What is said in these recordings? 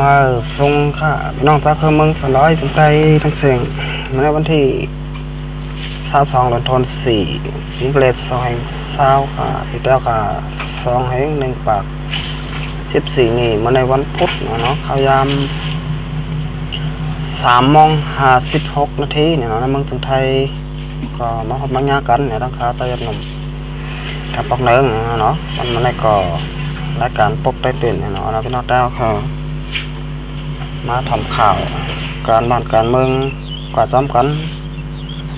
มาส่งค่ะพี่น้องจากเมืองสร้อยสนใจทั้งเสียงในวันที่22 เดือนธันวาคมอิงเลส2 แห่ง20ค่ะพี่แต้วค่ะ2 แห่ง1 ปาก 14นี่มาในวันพุธเนาะเขายาม3:56 นาทีเนี่ยเนาะในเมืองไทยก็มาพบมาญากันเนี่ยตั้งขาตายหนุ่มถ้าปอกเนื้อเนาะมันมาในก็รายการปกได้ตื่นเนาะพี่น้องแต้วค่ะมาทำข่าวการบ้านการเมืองกว่าจำกัน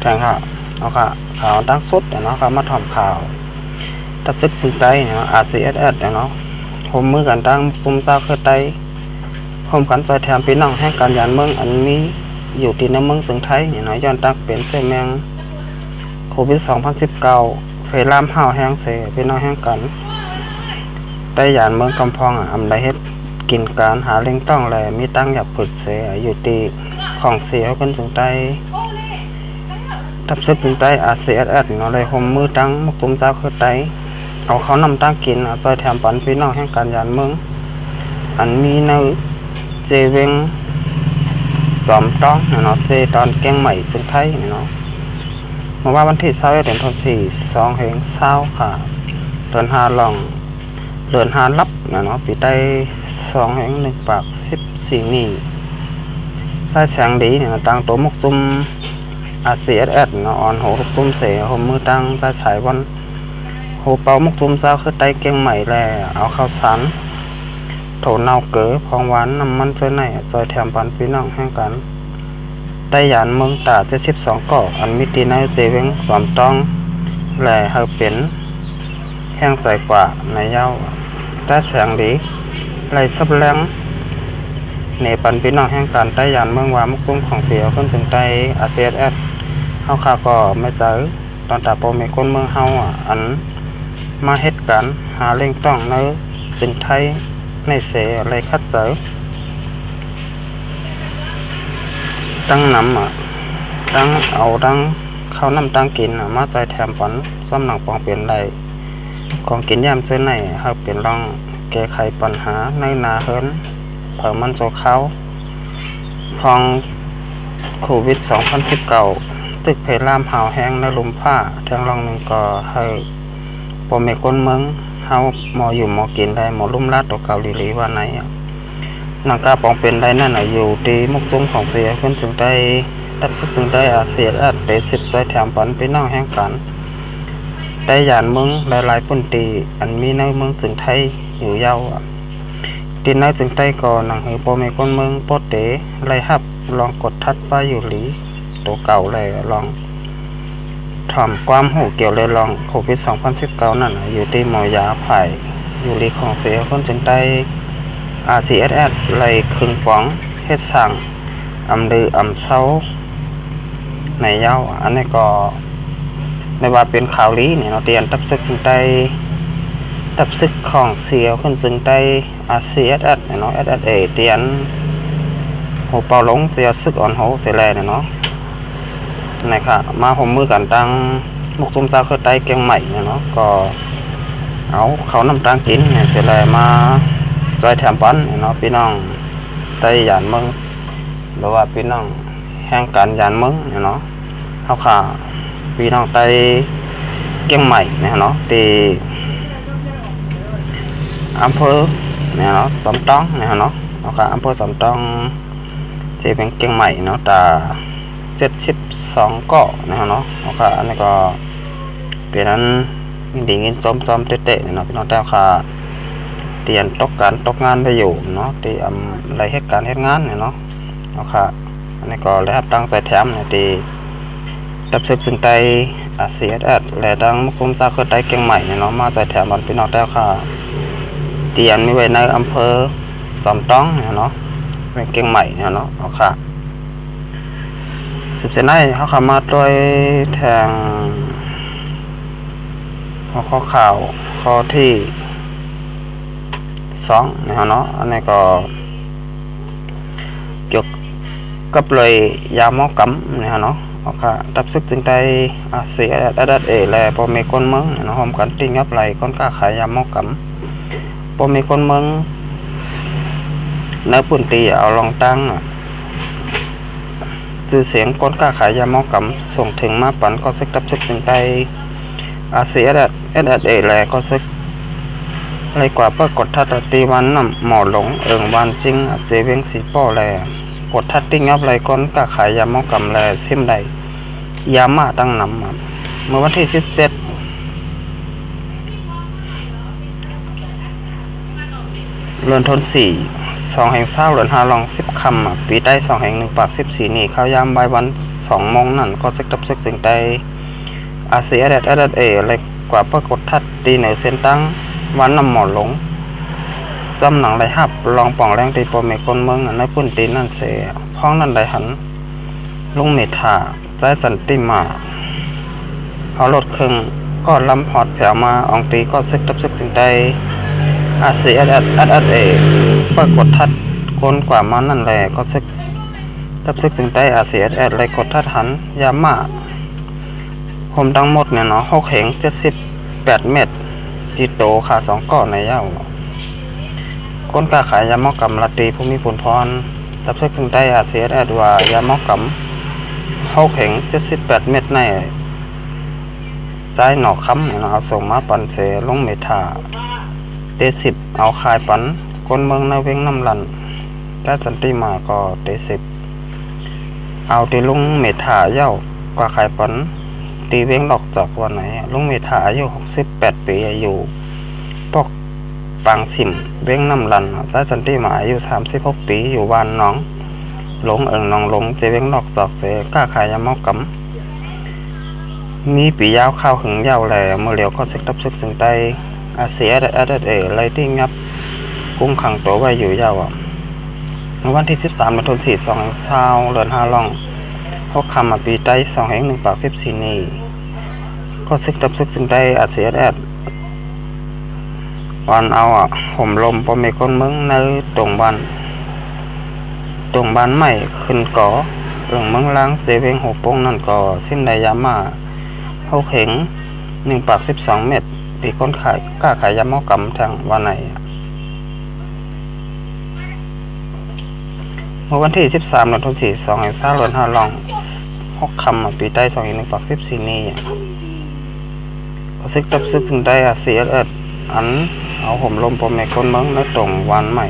แทงค่ะเอาค่ะข่าวตั้งสุดเนาะค่ะมาทำข่าวตัดซึกสึกใจเนาะ RCSS เนาะผมมือกันตั้งซุ่มเจ้าเคยไตผมกันใจแถมพี่น้องให้การยานเมืองอันนี้อยู่ที่ในเมืองจึงไทยเนาะย้อนตั้งเป็นเจ้าแมงโควิด 2019เฟรามห้าวแห้งเสพี่น้องแห้งกันได้ยานเมืองกำพองอำไดเฮ็ดกินการหาเลี้ยงต้องแลมีตั้งหยับผุดเสียอยู่ตีของเสียคนจึงได้ทับซึกจึงได้ RCSS เนาะเลยห่มมือตั้งมุกตุ้มเจ้าคือไตเอาเขานำตั้งกินจอยแถมปันพี่น้องแห่งการยานเมืองอันมีในเจเวงจอมต้องเนาะเจตอนแกงใหม่จึงไทยเนาะมาว่าวันที่21 เดือนธันวาคม2 แห่ง20ค่ะเดือน5ลองเดือน5รับเนาะปีใต้2 แห่ง1 ปาก 14นี่สายแสงดีเนี่ยตั้งตัวมุกซุ่ม RCSS เนาะอ่อนโหลูกซุ่มเสหมมือตั้งสายสายวันโหเป่ามุกซุ่มเช้าคือไตเกียงใหม่แลเอาข้าวสารโถเนาเก๋อพองหวานน้ำมันเจอไหนจอยแถมปันพี่น้องแห่งกันได้ยานเมืองตา72 ก่ออันมิติในเจเวงสอมต้องแหล่เฮาเป็นแห้งใส่กว่าในเย้าแต่แสงดีไหลซับแรงในปันพี่น้องแห่งกันได้ยานเมืองว่ามุกซุ่มของเสียคนจึงได้ RCSS เฮาข้าก็ไม่เจอตอนตาโปเมคนเมืองเฮาอันมาเฮ็ดกันหาเล่งต้องในจึงไทยในเสอะไรคัดเจอตั้งน้ำตั้งเอาตั้งข้าวน้ำตั้งกินมาใจแถมปันซ้ำหนังปองเปลี่ยนได้ของกินยามเจอไหนเฮาเปลี่ยนลองแก้ไขปัญหาในนาเฮิรนเผื่อมันโจเขาพองโควิด 2019ตึกเพลามหาวแห้งในลุมผ้าแทงรองหนึ่งก็ให้ปมเมก้นเมืองเฮาหมออยู่หมอกินได้หมอลุ่มลาดตัวเกาหลีว่าไหนนางกาปองเป็นได้นั่นอยู่ที่มุกจุ้มของเสียขึ้นจึงได้ตัดซึ่งได้RCSSได้10 ใจแถมปันไปน้องแห่งกันได้ยานเมืองหลายๆปุ่นตีอันมีในเมืองจึงไทยอยู่ยาวตีในจึงไทยก็หนังหือปมเมก้นเมืองโปเตไล่ฮับลองกดทัดป้าอยู่หลีตัวเก่าเลยลองถอมความหูเกี่ยวเลยลองโควิด 2019นั่นอยู่ที่หมอยาไผ่อยู่ลีของเสียคนจึงได้ RCSS ไล่ครึ่งป๋องเฮ็ดสั่งอำลืออำเซาในเย้าอันนี้ก็ในว่าเป็นข่าวลี้เนี่ยเราเตียนตับซึกจึงได้ตับซึกของเสียคนจึงได้ RCSS เนาะ SSA เตียนโหเป่าลงเสียซึกอ่อนโหเสียแลเนาะนะครับมาผมมือกันตั้งมุกซุ่มซาเคยไตเกียงใหม่เนาะก็เอาเขาน้ำตาลกินเนี่ยเสียแลมาจอยแถมปันเนาะพี่น้องไตยานเมืองหรือว่าพี่น้องแห่งการยานเมืองเนาะเขาขาพี่น้องไตเกียงใหม่เนี่ยเนาะที่อำเภอเนี่ยเนาะสมต้องเนี่ยเนาะเขาขาอำเภอสมต้องที่เป็นเกียงใหม่เนาะแต่72 ก่อนะครับเนาะเอาค่ะอันนี้ก็เป็นนั้นดีเงินซ้อมเตะๆเนาะพี่น้องแต่ค่ะเตียนตกการตกงานได้อยู่เนาะที่อะไรเหตุการณ์เหตุงานเนี่ยเนาะเอาค่ะอันนี้ก็ได้รับตั้งใจแถมเนี่ยที่ดับซึกซึ่งไตRCSSและตั้งมุกซุ่มซาคือไตเกียงใหม่เนี่ยเนาะมาใจแถมมันพี่น้องแต่ค่ะเตียนมีไว้ในอำเภอสอมต้องเนี่ยเนาะเป็นเกียงใหม่เนี่ยเนาะเอาค่ะ10 เซนได้เขาขามาด้วยแทงข้อข่าวข้อที่2นะครับเนาะอันนี้ก็เกี่ยวกับเลยยาหมอกำนะครับเนาะเอาค่ะตับซึกจึงได้RCSSและพอมีคนเมืองเนาะพร้อมกันติ้งยับไหลคนกล้าขายยาหมอกำพอมีคนเมือง ในปุ่นตีเอาลองตั้งชื่อเสียงก้นกล้าขายยาหมอกำส่งถึงมาปันก็ซึกตับซึกจึงได้อาเซียเอแลก็ซึกไรกว่าเพื่อกดทัดตีวันน้ำหมอหลงวันจริงเจเวงสีป้อแลกดทัดติ้งยับไรก้นกล้าขายยาหมอกำแลซิมใดยามาตั้งนำเมื่อวันที่17เรือนทน2 แห่ง2 เรือน5 ลอง10 คำปีได้2 แห่ง1 ปาก 14นี่ข้าวยามใบวัน2 โมงนั่นก็ซึกตับซึกจึงได้อาเซียเอเล็กกว่าเพื่อกดทัดตีเหนือเส้นตั้งวันน้ำหมอหลงจำหนังไรฮับลองป่องแรงตีโปรเมกนเมืองในพุ่นตีนั่นเสียพ้องนั่นได้หันลุงเมธาใจสันติมาเอารถเครื่องก็ลำหอดแผ่วมาองตีก็ซึกตับซึกจึงได้อาเซียเอเพื่อกดทัดคนกว่ามานั่นแหละก็ซึกตับซึกจึงได้อาเซียไรกดทัดหันยามาผมทั้งหมดเนี่ยเนาะ6 แห่ง78 เม็ดจีโตขา2 ก้อนในเย้าก้นกาขายยาหมอกำลัดตีภูมิพลพรตับซึกจึงได้อาเซียว่ายาหมอกำ6 แห่ง78 เม็ดในใจหนอกค้ำเนี่ยเนาะเอาส่งมาปันเสลงเมธาเต10เอาคายปันคนเมืองในเวงน้ำลันได้สันติมาก็เต10เอาตีลุงเมธาเย้ากว่าคายปันตีเวงดอกจากวันไหนลุงเมธาอายุ68 ปีอยู่ปอกปางสิมเวงน้ำลันได้สันติมาอายุ36 ปีอยู่บ้านน้องหลงน้องหลงเจเวงดอกจากเสกล้าขายยาหมอกำมีปียาวข้าวหึงยาวแหล่เมื่อเหลียวก็ซึกตับซึกจึงได้อาเซียไรที่งับกุ้งขังตัวไว้อยู่ยาววันที่13 เดือนธันวาคม2 เดือน5 ลอง6 คำปีได้2 แห่ง1 ปาก 14นี่ก็ซึกตับซึกจึงได้อาเซียวันเอาห่มลมปอมเมก้นเมืองในตรงบ้านใหม่ขึ้นก่อเมืองล้างเจเวงหัวโป้งนั่นก่อสิ้นได้ยามา6 แห่ง1 ปาก 12 เม็ดปีก้นขายกล้าขายยาหมอกำทางวันไหนเมื่อวันที่13 เดือนธันวาคม2 แห่ง3 เดือน5 ลอง6 คำปีได้2 แห่ง1 ปาก 14นี่ก็ซึกตับซึกจึงได้อาเซียอันเอาห่มลมปอมเมก้นเมืองในตรงวันใหม่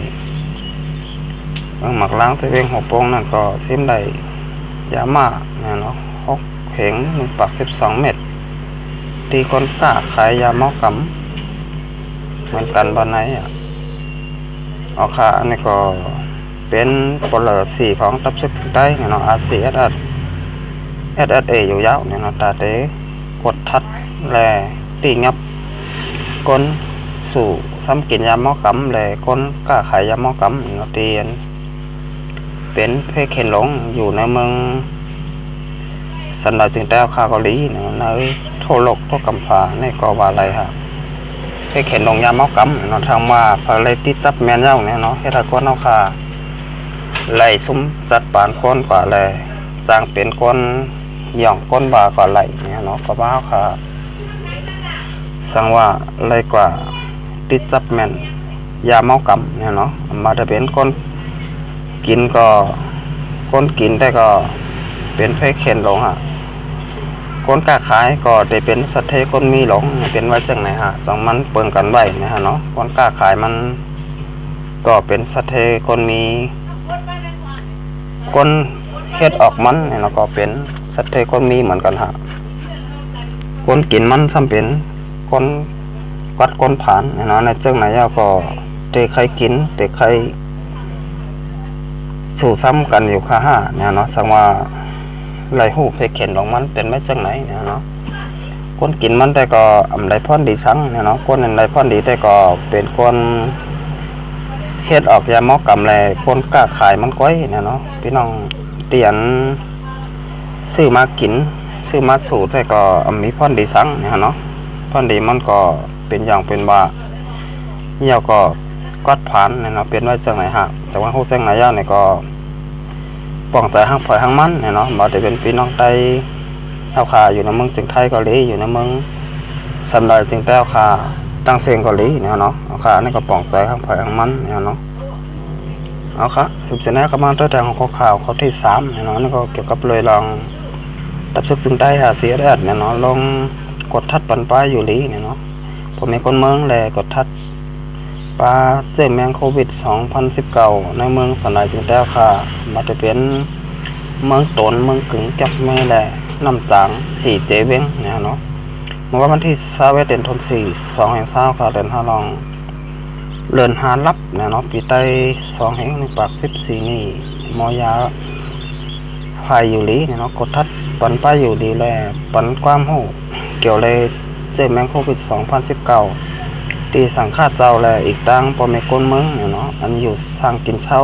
หมักล้างเจเวงหัวโป้งนั่นก็ซิมได้ยามาเนี่ยเนาะ6 แห่ง1 ปาก 12 เม็ดตีคนกล้าขายยาหมอกำเหมือนกันบ้านไหนเอาค่ะอันนี้ก็เป็นปลอ4 ของตับซึกได้เนาะอาเซียเออยู่ยาวเนี่ยเนาะตาเตกดทัดแลตีงับก้นสู่ซ้ำกินยาหมอกำแลก้นกล้าขายยาหมอกำเนาะตีเป็นเพศเข็นหลงอยู่ในเมืองสันดาจึงได้ข้าเกาหลีในโทโลกโทกำพาในกอวาอะไรฮะให้เข็นลงยาเมากำเนาะทางมาพาเลยติดจับแมนเย้าเนี่ยเนาะให้ถ้าก้นเอาคาไหลซุ้มจัดปานก้นกว่าเลยจางเป็นก้นหย่องก้นบากว่าไหลเนี่ยเนาะก็บ้าค่ะสังว่าเลยกว่าติดจับแมนยาเมากำเนี่ยเนาะมาจะเป็นก้นกินก็ก้นกินได้ก็เป็นเพศเข็นหลงฮะคนกล้าขายก็ได้เป็นสัตว์เทคนมีหลงเป็นไว้จังไหนฮะจังมันเปิงกันไว้นะฮะเนาะคนกล้าขายมันก็เป็นสัตว์เทคนมีคนเฮ็ดออกมันเนี่ยเราก็เป็นสัตว์เทคนมีเหมือนกันฮะคนกินมันซ้ำเป็นคนกัดคนผ่านเนาะในจังไหนก็เตะใครกินเตะใครสู่ซ้ำกันอยู่ค่ะเนี่ยเนาะสังว่าไหลหูเพเข็นของมันเป็นไม่จังไหนเนี่ยเนาะคนกินมันแต่ก็ไหลพ่อนดีสังเนี่ยเนาะคนไหลพ่อนดีแต่ก็เป็นคนเฮ็ดออกยาหมอกำแลคนกล้าขายมันก้อยเนี่ยเนาะพี่น้องเตียนซื้อมากินซื้อมาสูตรแต่ก็มีพ่อนดีสังเนี่ยเนาะพ่อนดีมันก็เป็นอย่างเป็นว่าเหี่ยวก็กัดผ่านเนี่ยเนาะเป็นไว้จังไหนฮะแต่ว่าฮู้จังไหนย่าเนี่ยก็ป้องใจห้างพลอยห้างมันเนี่ยเนาะมาจะเป็นพี่น้องไต้เอาขาอยู่ในเมืองจึงไทยเกาหลีอยู่ในเมืองสันดอยจึงไต้เอาขาตั้งเสียงเกาหลีเนี่ยเนาะเอาขานี่ก็ป้องใจห้างพลอยห้างมันเนี่ยเนาะ เอาครับสืบเสนอกันมาตั้งแต่ของข่าวเขาที่3เนี่ยเนาะนี่ก็เกี่ยวกับเลยลองตับซึกซึ่งได้หาเสียได้เนี่ยเนาะลงกดทัดปันป้ายอยู่ลีเนี่ยเนาะผมมีคนเมืองแลกดทัดปลาเจอแมงโควิด2019ในเมืองสันไหลจึงแต้วค่ะมาจะเป็นเมืองตนเมืองกึ่งจับแม่แหละน้ำจาง4เจเวงเนี่ยเนาะเมื่อวันที่21เดือนธันวาคม2020ค่ะเดือน5ลองเลื่อนหารับเนี่ยเนาะปีใต้2แห่งในปาก14นี่มอยาพายอยู่ลีเนี่ยเนาะกดทัดปันป้ายอยู่ดีแลปันความหูเกี่ยวเลยเจอแมงโควิด2019ตีสังฆาเจ้าแลอีกตั้งปอเมก้นเมืองเนี่ยเนาะอันอยู่สร้างกินเช่า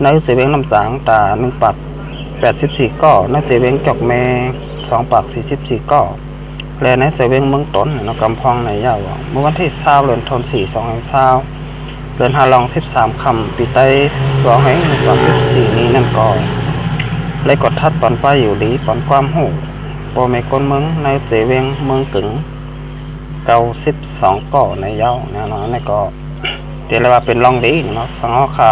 ในเสเวงน้ำจางตา1ปัก84ก้อในเสเวงจอกแม่2ปัก44ก้อและในเสเวงเมืองต้นเนาะกำพองในยาวเมื่อวันที่20เดือนธันวาคม2020เดือน5ลอง13ค่ำปีใต้2แห่งปัก14นี้นั่นก็เลยกดทัดตอนป้ายอยู่ดีตอนความหูปอเมก้นเมืองในเสเวงเมืองกึ่ง92ก่อในเย้าเนี่ยเนาะนี่ก็เรียกว่าเป็นร่องดีเนาะสังเฮาคา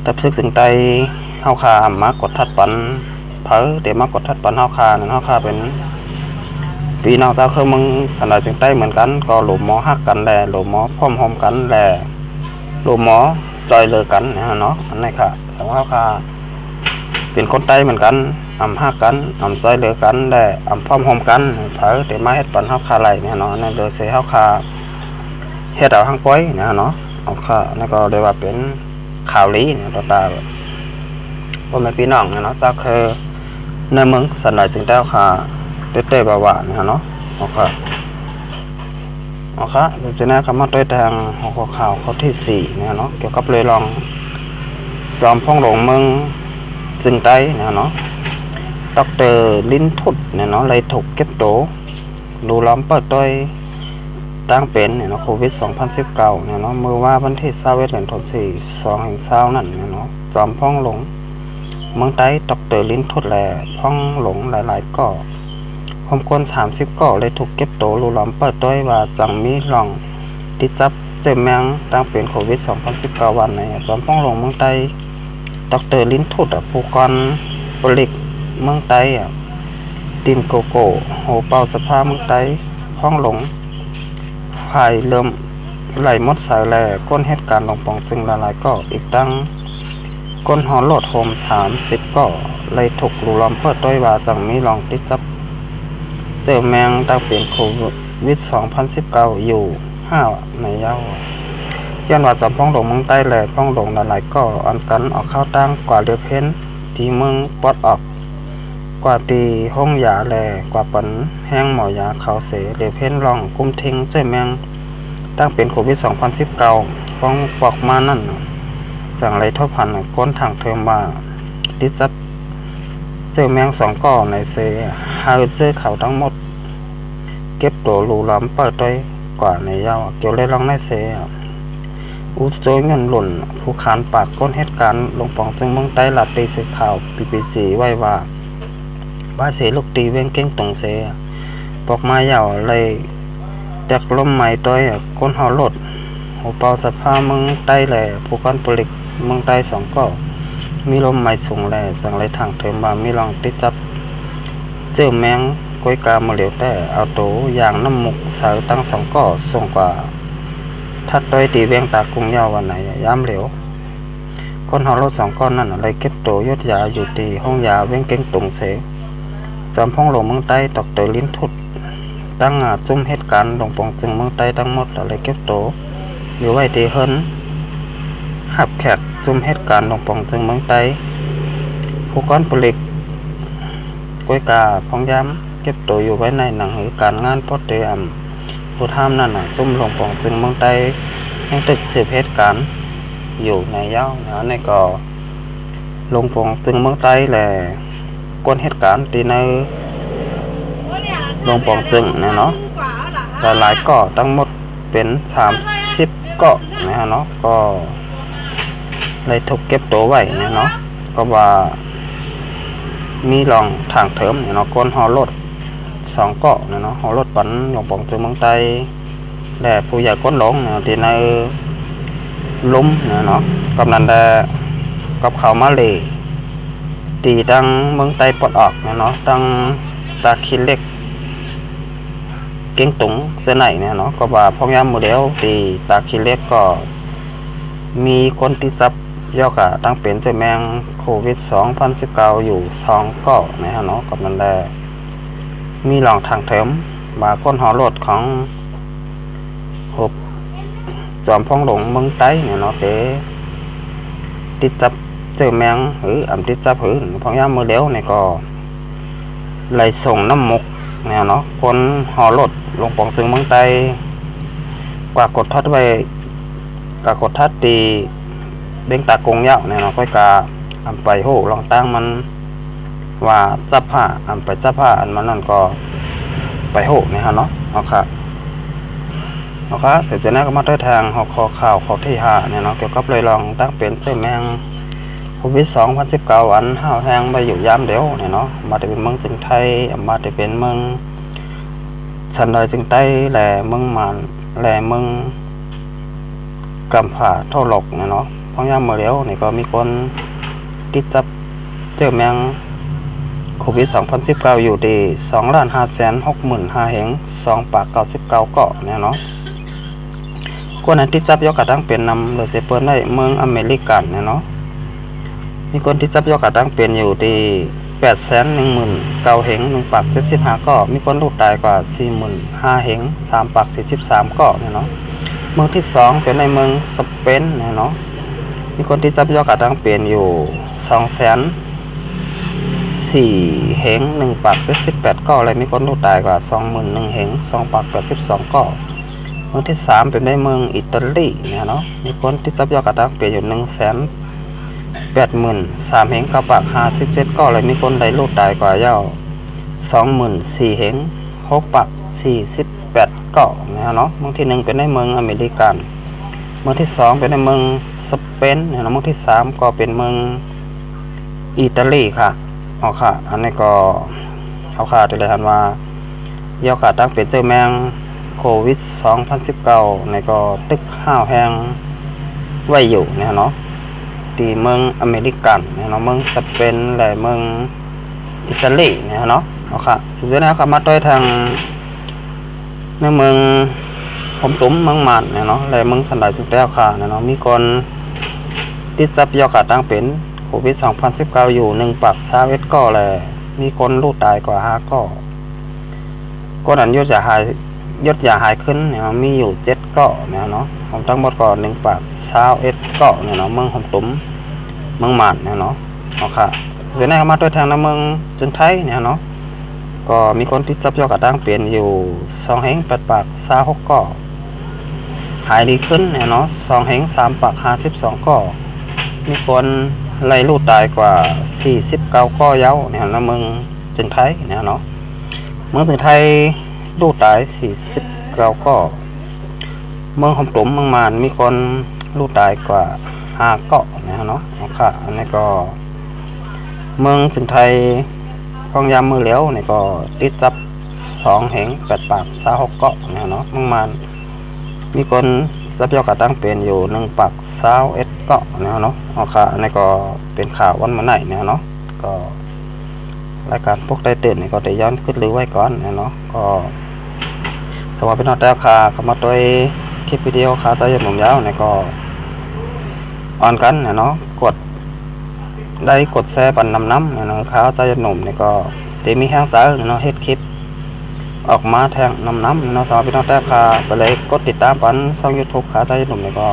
ตับซึกสึงไตเฮาคามากดทัดปันเผอเดี๋ยวมากดทัดปันเฮาคาเนี่ยเฮาคาเป็นพี่น้องเจ้าคือมึงสันดานจึงไต้เหมือนกันก็หลุมหมอฮักกันแลหลุมหมอพร้อมหอมกันแลหลุมหมอจอยเลยกันเนี่ยเนาะอันนี้ค่ะสังเฮาคาเป็นคนไต้เหมือนกันฮักกันจอยเหลือกันได้พร้อมหอมกันเผอเดี๋ยวมาเฮ็ดปันเฮาคาไหลเนี่ยเนาะนั่นเลยเสเฮาคาเฮ็ดเอาหังป้อยเนี่ยเนาะเอาค่ะนั่นก็เรียกว่าเป็นข่าวลี้เนี่ยตาพ่อแม่พี่น้องเนี่ยเนาะเจ้าคือในเมืองสันไหลจึงได้ค่ะเต้ๆบ่าวๆเนี่ยเนาะเอาค่ะจะแนะนำมาด้วยทางหัวข่าวข้อที่4เนี่ยเนาะเกี่ยวกับเลยลองจอมพ่องหลงเมืองจึงได้เนี่ยเนาะดร.ลิ้นทุดเนี่ยเนาะเลยถูกเก็บโตดูล้อมเปิดด้วยตั้งเป็นเนี่ยเนาะโควิด2019เนี่ยเนาะเมื่อว่าวันที่21เดือนธันวาคม2020นั่นเนี่ยเนาะจอมพ่องหลงเมืองใต้ดร.ลิ้นทุดแลพ่องหลงหลายๆก่อพร้อมคน30ก่อเลยถูกเก็บโตดูล้อมเปิดด้วยว่าจังมีลองติดจับเจอแมงตั้งเป็นโควิด2019วันเนี่ยจอมพ่องหลงเมืองใต้ดร.ลิ้นทุดผู้กรบริกเมืองใต้ดินโกโก้โหเป่าสภาเมืองใต้ห้องหลงภายเริ่มไหลมดสายแลก้นเหตุการณ์ลงปองจึงละลายก็อีกตั้งก้นหอโหลดโฮม30ก็เลยถูกรูล้อมเปิดด้วยว่าจังมีลองติดจับเจอแมงตั้งเป็นโควิด2019อยู่5ในเย้าย้อนว่าจอมพ้องหลงเมืองใต้แลพ้องหลงละลายก็อันกันออกเข้าตั้งกว่าเดือเพ้นที่เมืองปอดออกกว่าตีห้องยาแลกว่าปันแห้งหมอยาเขาเสเดือเพ้นลองกุมทิ้งเจอแมงตั้งเป็นโควิด2019ฟ้องปอกมานั่นสั่งไรทบพันก้นทางเทอมมาดิจับเจอแมง2ก่อในเซหาเจอเขาทั้งหมดเก็บตัวรูล้อมเปิดด้วยกว่าในเย้าเกี่ยวเลยลองในเซอุโจยเงินหล่นผู้ขานปากก้นเหตุการณ์ลงปองจึงเมืองใต้หลัดตีเสข่าวPPGไว้ว่าเสลูกตีเว้งเก้งตรงเสปอกมาเย่าเลยแตกลมใหม่ต้อยก้นหอรถหัวเป่าสภาเมืองใต้แหล่ผู้กันปลิกเมืองใต้2ก็มีลมใหม่สูงแหล่สั่งเลยทางเถิมมามีลองติดจับเจอแมงก้อยกามาเหลียวแต่เอาโตอย่างน้ำมุกสาวตั้ง2ก็ส่งกว่าทัดต้อยตีเวียงตากุ้งเยาววันไหนย้ำเหลวก้นหอรถ2ก้อนนั่นอะไรเก็บโตยศยาอยู่ตีห้องยาเว้งเก้งตรงเสจอมพ่องหลงเมืองใต้ดร.ลิ้นทุดตั้งจุ่มเหตุการณ์ลงปองจึงเมืองใต้ทั้งหมดอะไรเก็บโตอยู่ไว้ตีเฮิรนหับแขกจุ่มเหตุการณ์ลงปองจึงเมืองใต้ผู้ก้อนผลิตก้อยกาพองย้ำเก็บโตอยู่ไว้ในหนังหือการงานพอดเตรียมผู้ทำนั่นจุ่มลงปองจึงเมืองใต้ยังตึกสืบเหตุการณ์อยู่ในเย้าในก่อลงปองจึงเมืองใต้แหละก้นเหตุการณ์ตีในลงปองจึงเนี่ยเนาะหลายๆก่อทั้งหมดเป็น30ก่อนะเนาะก็เลยถูกเก็บตัวไว้เนี่ยเนาะก็ว่ามีลองทางเถิมเนี่ยเนาะก้นหอรถ2ก่อเนี่ยเนาะหอรถปันลงปองจึงเมืองใต้และผู้ใหญ่ก้นหลงเนี่ยตีใน ลุ่มเนาะกำนันได้กับเขามาเลยตีดังเมืองไต้ปลดออกเนาะดังตาคินเล็กเก่งตุงเจไหนเนาะก็ว่าพองยามโมเดลตีตาคินเล็กก็มีคนที่จับยอกะตั้งเป็นเจ้าแมงโควิด2019อยู่2เกาะนะเนาะกำนันได้มีหลองทางเถิมมาค้นหอรถของหบจอมพองหลงเมืองไต้เนาะเตติดจับเจอแมงหรือติดจับหรือพองยามมือเลี้ยวเนี่ยก็ไหลส่งน้ำมุกเนาะคนหอรถลงปองจึงเมืองไต้กว่ากดทัดไปกากดทัดตีเบ่งตากงเยาเนี่ยเนาะก็กาไปโหลองตั้งมันว่าจับผ้าไปจับผ้ามันนั่นก็ไปโหเนี่ยฮะเนาะเอาค่ะเสร็จจากนั้นก็มาด้วยทางหอกคอข่าวขอที่หาเนี่ยเนาะเกี่ยวกับเลยลองตั้งเป็นเจ้าแมงโควิด2019อันห้าวแห้งไปอยู่ยามเดียวเนี่ยเนาะมาจะเป็นเมืองจึงไทยมาจะเป็นเมืองชันดอยจึงไต้แหล่เมืองมานแหล่เมืองกำผาเท่าหลกเนี่ยเนาะพอยามเมื่อเดียวนี่ก็มีคนติดจับเจ้าแมงโควิด2019อยู่ที่2,565,000เหง2ปาก99เกาะเนี่ยเนาะคนนั้นที่จับยกกระตั้งเป็นนำเลยเซเปิลได้เมืองอเมริกันเนี่ยเนาะมีคนที่จับยกกระตั้งเป็นอยู่ที่819,000เหง1ปาก75เกาะมีคนลูกตายกว่า45,000เหง3ปาก43เกาะเนี่ยเนาะเมืองที่2เป็นในเมืองสเปนเนี่ยเนาะมีคนที่จับยกกระตั้งเป็นอยู่204,000เหง1ปาก78เกาะอะไรมีคนลูกตายกว่า21,000เหง2ปาก82เกาะเมืองที่3เป็นในเมืองอิตาลีเนี่ยเนาะมีคนที่จับยอดกระตั้งเปลี่ยนอยู่183,000เหง9ปาก57ก็เลยมีคนได้ลูกตายกว่าเย้า24,000เหง6ปาก48ก็เนี่ยเนาะเมืองที่1เป็นในเมืองอเมริกันเมืองที่2เป็นในเมืองสเปนเนี่ยเนาะเมืองที่3ก็เป็นเมืองอิตาลีค่ะเอาค่ะอันนี้ก็เอาค่ะจะได้ทันว่ายอดกระตั้งเป็นเจ้าแมงโควิด2019ในก็ตึกห้าวแห้งไว้อยู่เนี่ยเนาะที่เมืองอเมริกันเนี่ยเนาะเมืองสเปนและเมืองอิตาลีเนี่ยเนาะเอาค่ะสุดท้ายนะครับมาด้วยทางในเมืองผมตุ้มเมืองมันเนี่ยเนาะและเมืองสันดาจุดแก้วค่ะเนี่ยเนาะมีคนติดจับยอดกระตั้งเป็นโควิด2019อยู่1ปาก21ก็เลยมีคนลูกตายกว่า5ก็นั้นยอดจะหายขึ้นเนี่ยมีอยู่7เกาะเนี่ยเนาะผมทั้งหมดก็1ปาก21เกาะเนี่ยเนาะเมืองหอมตุ้มเมืองหมันเนี่ยเนาะเอาค่ะเดี๋ยวนี้มาด้วยทางในเมืองจึงไทยเนี่ยเนาะก็มีคนที่จับยอดกระตั้งเปลี่ยนอยู่2เหง8ปาก26เกาะหายดีขึ้นเนี่ยเนาะ2เหง3ปาก52เกาะมีคนไล่ลูกตายกว่า49เกาะเย้าเนี่ยในเมืองจึงไทยเนี่ยเนาะเมืองจึงไทยลูกตาย49ก็เมืองหอมตุ้มเมืองมานมีคนลูกตายกว่า5เกาะนะเนาะค่ะอันนี้ก็เมืองจึงไทยกองยามมือเหลียวนี่ก็ติดจับ2เหง8ปาก26เกาะนะเนาะเมืองมานมีคนจับยอดกระตั้งเป็นอยู่1ปาก21เกาะนะเนาะค่ะอันนี้ก็เป็นข่าววันมาไหนเนี่ยเนาะก็รายการพวกได้ตื่นนี่ก็ได้ย้อนขึ้นหรือไว้ก่อนเนาะก็สวัสดีพี่น้องแต่ค่ะเข้ามาด้วยคลิปวิดีโอค่ะใจหนุ่มยาวเนี่ยก็ออนกันเนาะกดแชร์ปันน้ำเนาะค่ะใจหนุ่มเนี่ยก็ตีมีแห้งใจเนาะเฮ็ดคลิปออกมาแทงน้ำเนาะสวัสดีพี่น้องแต่ค่ะไปเลยกดติดตามปันช่อง YouTube ค่ะใจหนุ่มเนี่ยก็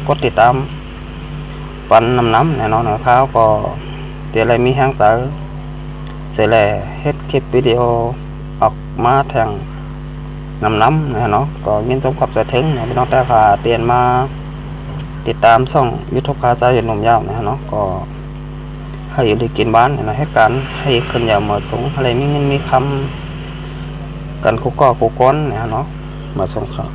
กดติดตามปันน้ำเนี่ยเนาะค่ะก็เดี๋ยวอะไรมีแห้งใจเสร็จแล้วเฮ็ดคลิปวิดีโอออกมาแทงน้ำนะเนาะก็ยินชมขอบใจถึงนะพี่น้องแต่ค่ะเตียนมาติดตามช่อง YouTube ขาใจหนุ่มยาวนะเนาะก็ให้อยู่ดีกินบ้านนะให้การให้ขึ้นอย่าเหมือสงอะไรมีเงินมีคำกันคุกก้อนนะเนาะเหมือสงครับ